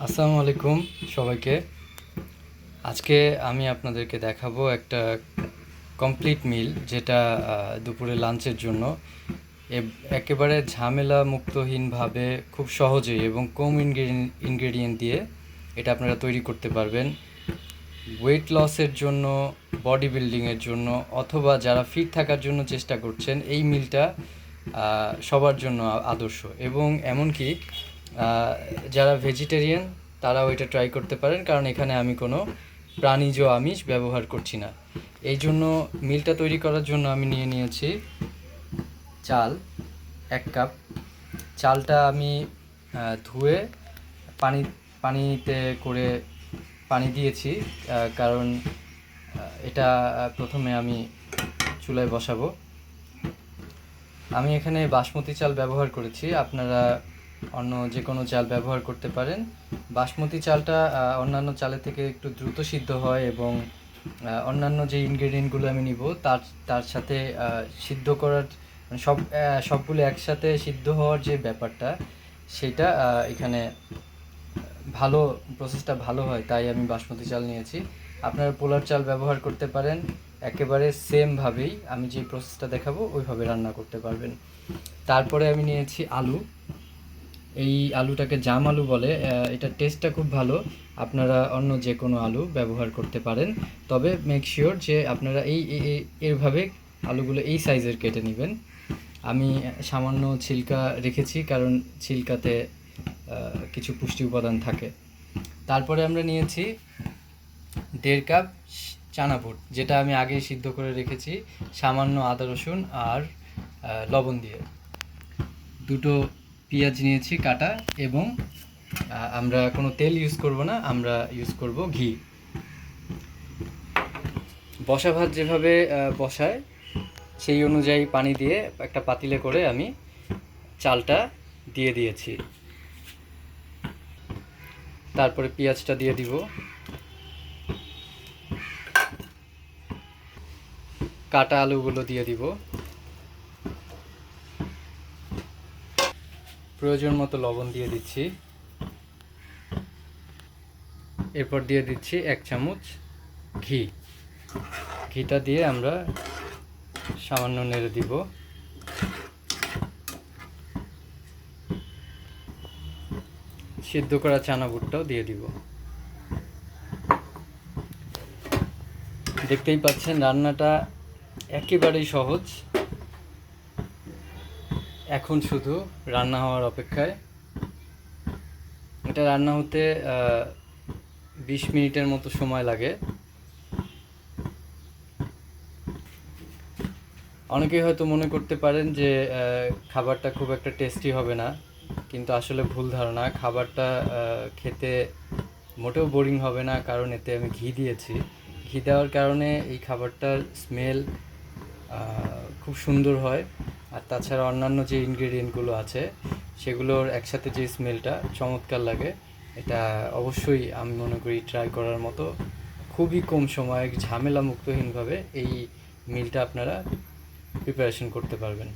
আসসালামু আলাইকুম সবাইকে। আজকে আমি আপনাদেরকে দেখাবো একটা কমপ্লিট মিল, যেটা দুপুরে লাঞ্চের জন্য একেবারে ঝামেলা মুক্তহীনভাবে খুব সহজেই এবং কম ইনগ্রেডিয়েন্ট দিয়ে এটা আপনারা তৈরি করতে পারবেন। ওয়েট লসের জন্য, বডি বিল্ডিংয়ের জন্য, অথবা যারা ফিট থাকার জন্য চেষ্টা করছেন, এই মিলটা সবার জন্য আদর্শ। এবং এমনকি যারা ভেজিটেরিয়ান তারাও এটা ট্রাই করতে পারেন, কারণ এখানে আমি কোনো প্রাণীজ আমিষ ব্যবহার করছি না। এই জন্য মিলটা তৈরি করার জন্য আমি নিয়েছি চাল 1 কাপ। চালটা আমি ধুয়ে পানিতে করে পানি দিয়েছি, কারণ এটা প্রথমে আমি চুলায় বসাবো। আমি এখানে বাসমতি চাল ব্যবহার করেছি, আপনারা অন্য যে কোনো চাল ব্যবহার করতে পারেন। বাসমতি চালটা অন্যান্য চালের থেকে একটু দ্রুত সিদ্ধ হয় এবং অন্যান্য যে ইনগ্রেডিয়েন্টগুলো আমি নিব তার সাথে সিদ্ধ করার মানে সবগুলো একসাথে সিদ্ধ হওয়ার যে ব্যাপারটা, সেটা এখানে প্রসেসটা ভালো হয়, তাই আমি বাসমতি চাল নিয়েছি। আপনারা পোলার চাল ব্যবহার করতে পারেন, একেবারে সেমভাবেই আমি যে প্রসেসটা দেখাবো ওইভাবে রান্না করতে পারবেন। তারপরে আমি নিয়েছি আলু। এই আলুটাকে জাম আলু বলে, এটার টেস্টটা খুব ভালো। আপনারা অন্য যে কোনো আলু ব্যবহার করতে পারেন, তবে মেক শিওর যে আপনারা এইভাবে আলুগুলো এই সাইজের কেটে নেবেন। আমি সামান্য ছিলকা রেখেছি, কারণ ছিলকাতে কিছু পুষ্টি উপাদান থাকে। তারপরে আমরা নিয়েছি 1.5 কাপ চানা বুট, যেটা আমি আগেই সিদ্ধ করে রেখেছি সামান্য আদা রসুন আর লবণ দিয়ে। 2টো পেঁয়াজ নিয়েছি কাটা, এবং আমরা কোনো তেল ইউজ করব না, আমরা ইউজ করব ঘি। বসা ভাত যেভাবে বসায় সেই অনুযায়ী পানি দিয়ে একটা পাতিলে করে আমি চালটা দিয়ে দিয়েছি। তারপরে পেঁয়াজটা দিয়ে দিব, কাটা আলুগুলো দিয়ে দিব, প্রয়োজন মতো লবণ দিয়ে দিচ্ছি, এরপর দিয়ে দিচ্ছি 1 চামচ ঘি। ঘিটা দিয়ে আমরা সামান্য নেড়ে দিব। সিদ্ধ করা চানা বুটটাও দিয়ে দিব। দেখতেই পাচ্ছেন রান্নাটা একেবারেই সহজ। এখন শুধু রান্না হওয়ার অপেক্ষায়। এটা রান্না হতে 20 মিনিটের মতো সময় লাগে। অনেকেই হয়তো মনে করতে পারেন যে খাবারটা খুব একটা টেস্টি হবে না, কিন্তু আসলে ভুল ধারণা। খাবারটা খেতে মোটেও বোরিং হবে না, কারণ এতে আমি ঘি দিয়েছি। ঘি দেওয়ার কারণে এই খাবারটার স্মেল খুব সুন্দর হয়, আর তাছাড়া অন্যান্য যে ইনগ্রেডিয়েন্টগুলো আছে সেগুলোর একসাথে যে স্মেলটা চমৎকার লাগে। এটা অবশ্যই আমি মনে করি ট্রাই করার মতো। খুবই কম সময়ে ঝামেলা মুক্তহীনভাবে এই মিলটা আপনারা প্রিপারেশন করতে পারবেন।